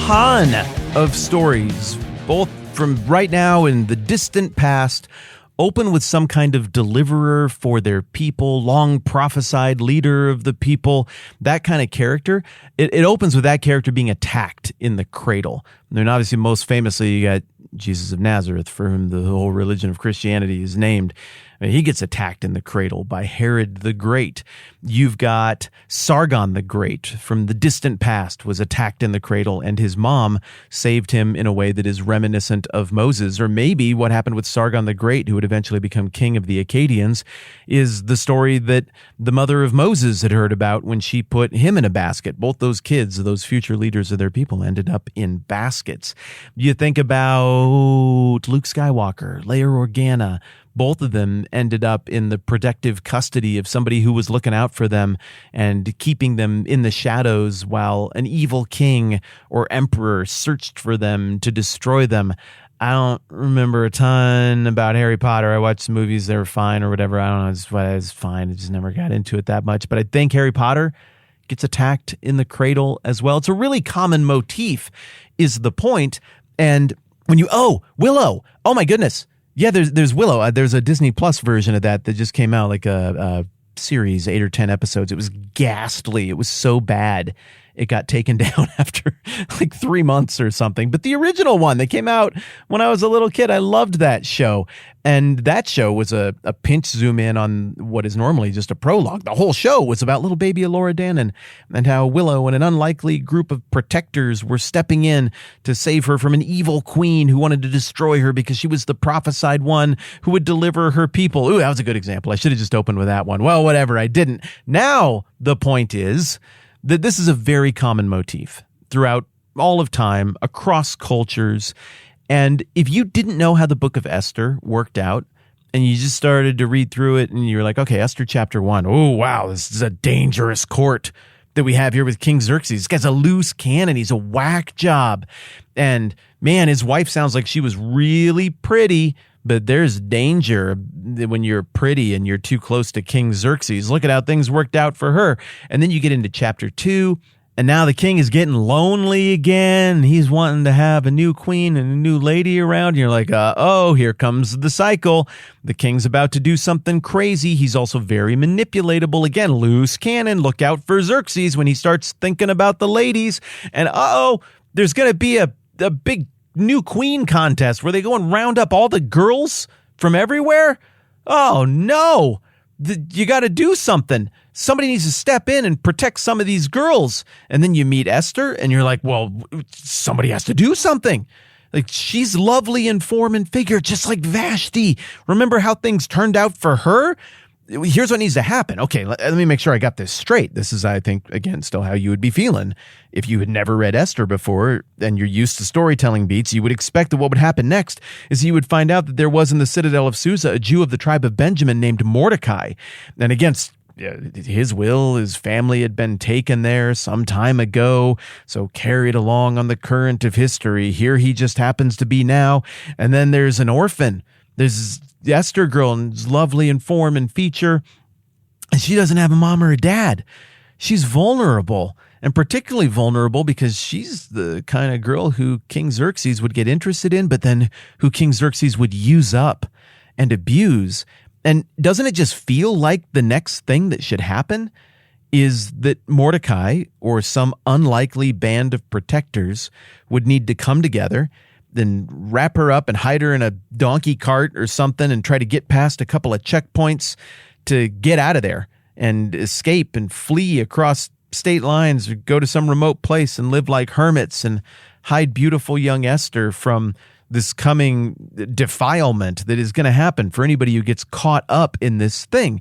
ton of stories, both from right now and the distant past, open with some kind of deliverer for their people, long prophesied leader of the people, that kind of character. It opens with that character being attacked in the cradle. And then obviously most famously you got Jesus of Nazareth, for whom the whole religion of Christianity is named. He gets attacked in the cradle by Herod the Great. You've got Sargon the Great from the distant past was attacked in the cradle, and his mom saved him in a way that is reminiscent of Moses. Or maybe what happened with Sargon the Great, who would eventually become king of the Akkadians, is the story that the mother of Moses had heard about when she put him in a basket. Both those kids, those future leaders of their people, ended up in baskets. You think about Luke Skywalker, Leia Organa. Both of them ended up in the protective custody of somebody who was looking out for them and keeping them in the shadows while an evil king or emperor searched for them to destroy them. I don't remember a ton about Harry Potter. I watched movies, they were fine or whatever. I don't know, it was fine. I just never got into it that much. But I think Harry Potter gets attacked in the cradle as well. It's a really common motif is the point. And when Willow, oh my goodness. Yeah, there's Willow. There's a Disney Plus version of that just came out, like a series, 8 or 10 episodes. It was ghastly. It was so bad. It got taken down after like 3 months or something. But the original one that came out when I was a little kid, I loved that show. And that show was a pinch zoom in on what is normally just a prologue. The whole show was about little baby Elora Danan and how Willow and an unlikely group of protectors were stepping in to save her from an evil queen who wanted to destroy her because she was the prophesied one who would deliver her people. Ooh, that was a good example. I should have just opened with that one. Well, whatever, I didn't. Now, the point is that this is a very common motif throughout all of time, across cultures. And if you didn't know how the book of Esther worked out, and you just started to read through it, and you're like, okay, Esther chapter 1, oh, wow, this is a dangerous court that we have here with King Xerxes. This guy's a loose cannon. He's a whack job. And man, his wife sounds like she was really pretty, but there's danger when you're pretty and you're too close to King Xerxes. Look at how things worked out for her. And then you get into chapter 2, and now the king is getting lonely again. He's wanting to have a new queen and a new lady around. And you're like, here comes the cycle. The king's about to do something crazy. He's also very manipulatable. Again, loose cannon. Look out for Xerxes when he starts thinking about the ladies. And there's going to be a big new queen contest where they go and round up all the girls from everywhere. Oh, no. You got to do something. Somebody needs to step in and protect some of these girls. And then you meet Esther and you're like, well, somebody has to do something. Like, she's lovely in form and figure, just like Vashti. Remember how things turned out for her? Here's what needs to happen. Okay, let me make sure I got this straight. This is, I think, again, still how you would be feeling. If you had never read Esther before and you're used to storytelling beats, you would expect that what would happen next is you would find out that there was in the citadel of Susa a Jew of the tribe of Benjamin named Mordecai. And against his will, his family had been taken there some time ago, so carried along on the current of history. Here he just happens to be now. And then there's an orphan. There's the Esther girl, and is lovely in form and feature, and she doesn't have a mom or a dad. She's vulnerable, and particularly vulnerable because she's the kind of girl who King Xerxes would get interested in, but then who King Xerxes would use up and abuse. And doesn't it just feel like the next thing that should happen is that Mordecai or some unlikely band of protectors would need to come together, then wrap her up and hide her in a donkey cart or something and try to get past a couple of checkpoints to get out of there and escape and flee across state lines or go to some remote place and live like hermits and hide beautiful young Esther from this coming defilement that is going to happen for anybody who gets caught up in this thing.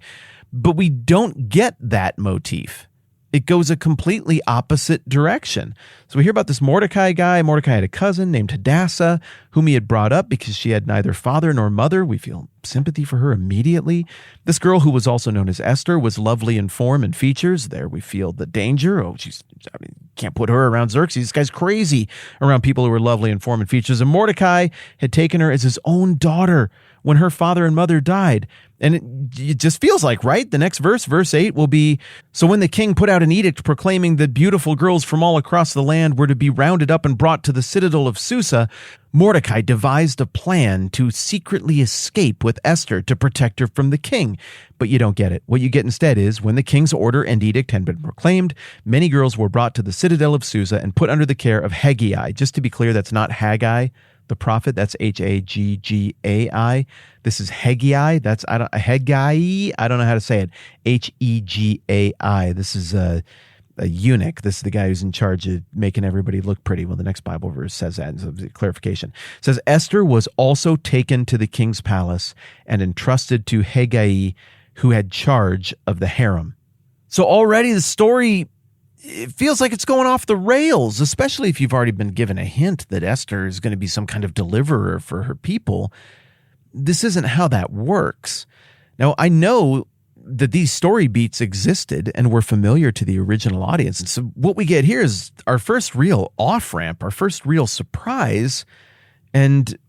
But we don't get that motif. It goes a completely opposite direction. So we hear about this Mordecai guy. Mordecai had a cousin named Hadassah, whom he had brought up because she had neither father nor mother. We feel sympathy for her immediately. This girl, who was also known as Esther, was lovely in form and features. There we feel the danger. Can't put her around Xerxes. This guy's crazy around people who are lovely in form and features. And Mordecai had taken her as his own daughter when her father and mother died. And it just feels like, right? The next verse, verse 8, will be, "So when the king put out an edict proclaiming that beautiful girls from all across the land were to be rounded up and brought to the citadel of Susa, Mordecai devised a plan to secretly escape with Esther to protect her from the king." But you don't get it. What you get instead is, when the king's order and edict had been proclaimed, many girls were brought to the citadel of Susa and put under the care of Haggai. Just to be clear, that's not Haggai the prophet. That's Haggai. This is Haggai. That's Haggai. I don't know how to say it. Hegai. This is a eunuch. This is the guy who's in charge of making everybody look pretty. Well, the next Bible verse says that. So clarification. It says, Esther was also taken to the king's palace and entrusted to Haggai, who had charge of the harem. So already the story, it feels like it's going off the rails, especially if you've already been given a hint that Esther is going to be some kind of deliverer for her people. This isn't how that works. Now, I know that these story beats existed and were familiar to the original audience. And so what we get here is our first real off-ramp, our first real surprise. And,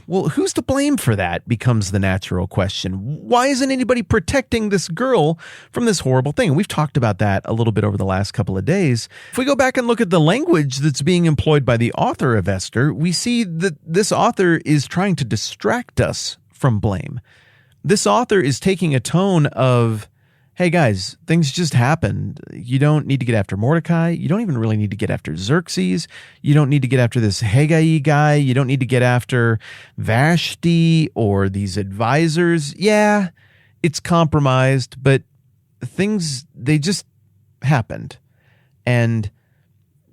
well, who's to blame for that becomes the natural question. Why isn't anybody protecting this girl from this horrible thing? We've talked about that a little bit over the last couple of days. If we go back and look at the language that's being employed by the author of Esther, we see that this author is trying to distract us from blame. This author is taking a tone of, hey guys, things just happened. You don't need to get after Mordecai. You don't even really need to get after Xerxes. You don't need to get after this Haggai guy. You don't need to get after Vashti or these advisors. Yeah, it's compromised, but things, they just happened. And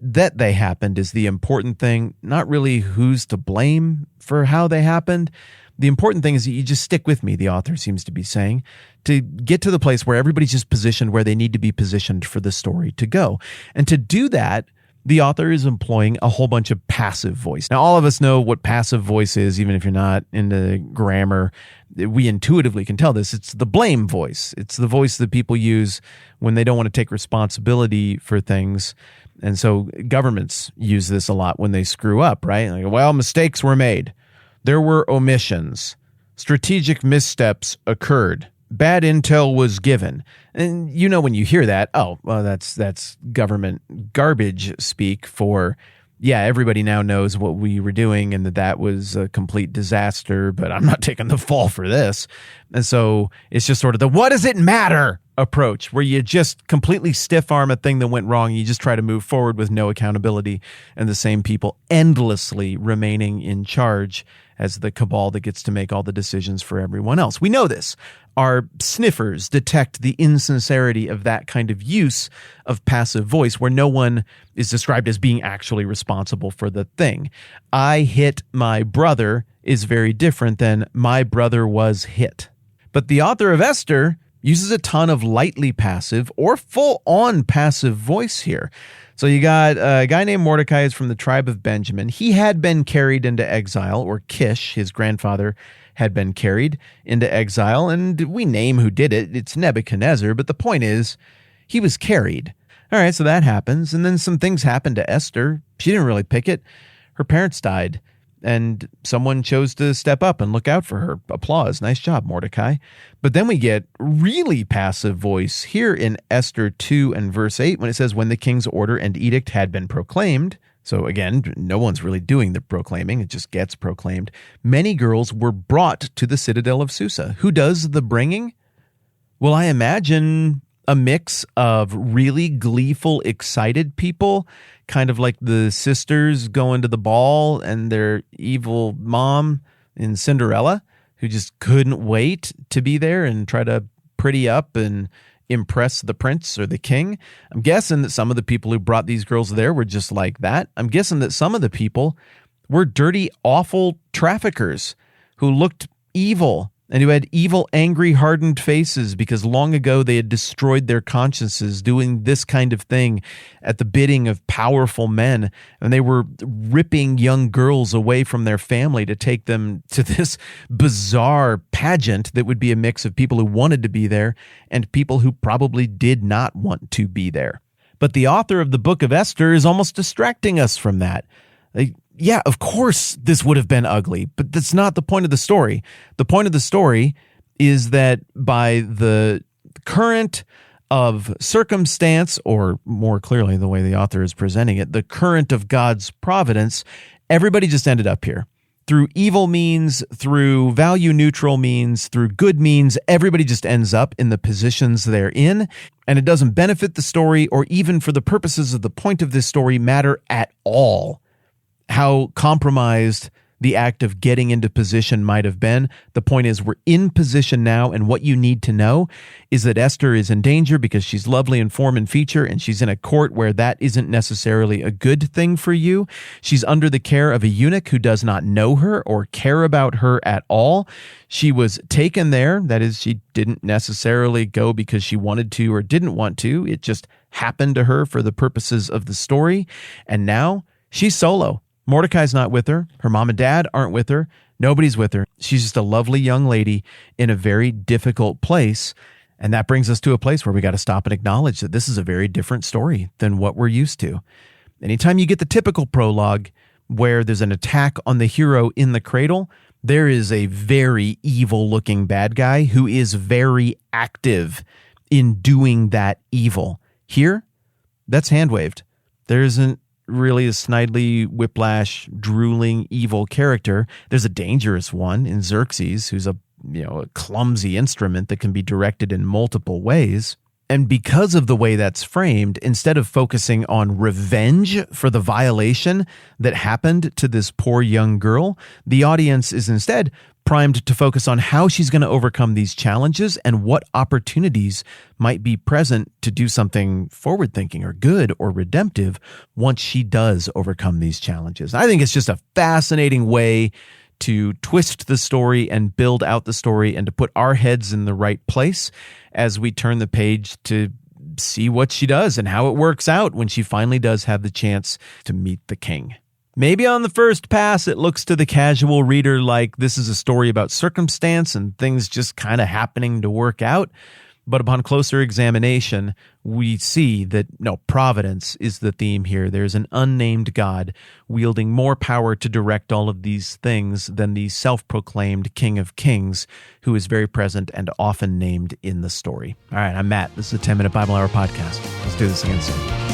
that they happened is the important thing, not really who's to blame for how they happened. The important thing is that you just stick with me, the author seems to be saying, to get to the place where everybody's just positioned where they need to be positioned for the story to go. And to do that, the author is employing a whole bunch of passive voice. Now, all of us know what passive voice is, even if you're not into grammar. We intuitively can tell this. It's the blame voice. It's the voice that people use when they don't want to take responsibility for things. And so governments use this a lot when they screw up, right? Like, well, mistakes were made. There were omissions. Strategic missteps occurred. Bad intel was given. And you know when you hear that, oh, well, that's government garbage speak for, yeah, everybody now knows what we were doing and that was a complete disaster, but I'm not taking the fall for this. And so it's just sort of the what does it matter approach, where you just completely stiff arm a thing that went wrong. You just try to move forward with no accountability, and the same people endlessly remaining in charge as the cabal that gets to make all the decisions for everyone else. We know this. Our sniffers detect the insincerity of that kind of use of passive voice, where no one is described as being actually responsible for the thing. I hit my brother is very different than my brother was hit. But the author of Esther uses a ton of lightly passive or full-on passive voice here. So you got a guy named Mordecai is from the tribe of Benjamin. He had been carried into exile, or Kish, his grandfather, had been carried into exile. And we name who did it. It's Nebuchadnezzar. But the point is, he was carried. All right, so that happens. And then some things happened to Esther. She didn't really pick it. Her parents died. And someone chose to step up and look out for her. Applause. Nice job, Mordecai. But then we get really passive voice here in Esther 2 and verse 8 when it says, when the king's order and edict had been proclaimed. So again, no one's really doing the proclaiming. It just gets proclaimed. Many girls were brought to the citadel of Susa. Who does the bringing? Well, I imagine a mix of really gleeful, excited people, kind of like the sisters going to the ball and their evil mom in Cinderella, who just couldn't wait to be there and try to pretty up and impress the prince or the king. I'm guessing that some of the people who brought these girls there were just like that. I'm guessing that some of the people were dirty, awful traffickers who looked evil and who had evil, angry, hardened faces because long ago they had destroyed their consciences doing this kind of thing at the bidding of powerful men, and they were ripping young girls away from their family to take them to this bizarre pageant that would be a mix of people who wanted to be there and people who probably did not want to be there. But the author of the book of Esther is almost distracting us from that. Yeah, of course this would have been ugly, but that's not the point of the story. The point of the story is that by the current of circumstance, or more clearly the way the author is presenting it, the current of God's providence, everybody just ended up here. Through evil means, through value-neutral means, through good means, everybody just ends up in the positions they're in, and it doesn't benefit the story or even for the purposes of the point of this story matter at all. How compromised the act of getting into position might have been. The point is we're in position now, and what you need to know is that Esther is in danger because she's lovely in form and feature, and she's in a court where that isn't necessarily a good thing for you. She's under the care of a eunuch who does not know her or care about her at all. She was taken there. That is, she didn't necessarily go because she wanted to or didn't want to. It just happened to her for the purposes of the story. And now she's solo. Mordecai's not with her. Her mom and dad aren't with her. Nobody's with her. She's just a lovely young lady in a very difficult place. And that brings us to a place where we got to stop and acknowledge that this is a very different story than what we're used to. Anytime you get the typical prologue where there's an attack on the hero in the cradle, there is a very evil-looking bad guy who is very active in doing that evil. Here, that's hand-waved. There isn't really a snidely, whiplash, drooling, evil character. There's a dangerous one in Xerxes, who's a clumsy instrument that can be directed in multiple ways. And because of the way that's framed, instead of focusing on revenge for the violation that happened to this poor young girl, the audience is instead primed to focus on how she's going to overcome these challenges and what opportunities might be present to do something forward-thinking or good or redemptive once she does overcome these challenges. I think it's just a fascinating way to twist the story and build out the story and to put our heads in the right place as we turn the page to see what she does and how it works out when she finally does have the chance to meet the king. Maybe on the first pass, it looks to the casual reader like this is a story about circumstance and things just kind of happening to work out. But upon closer examination, we see that, no, providence is the theme here. There's an unnamed God wielding more power to direct all of these things than the self-proclaimed King of Kings, who is very present and often named in the story. All right, I'm Matt. This is the 10-Minute Bible Hour podcast. Let's do this again soon.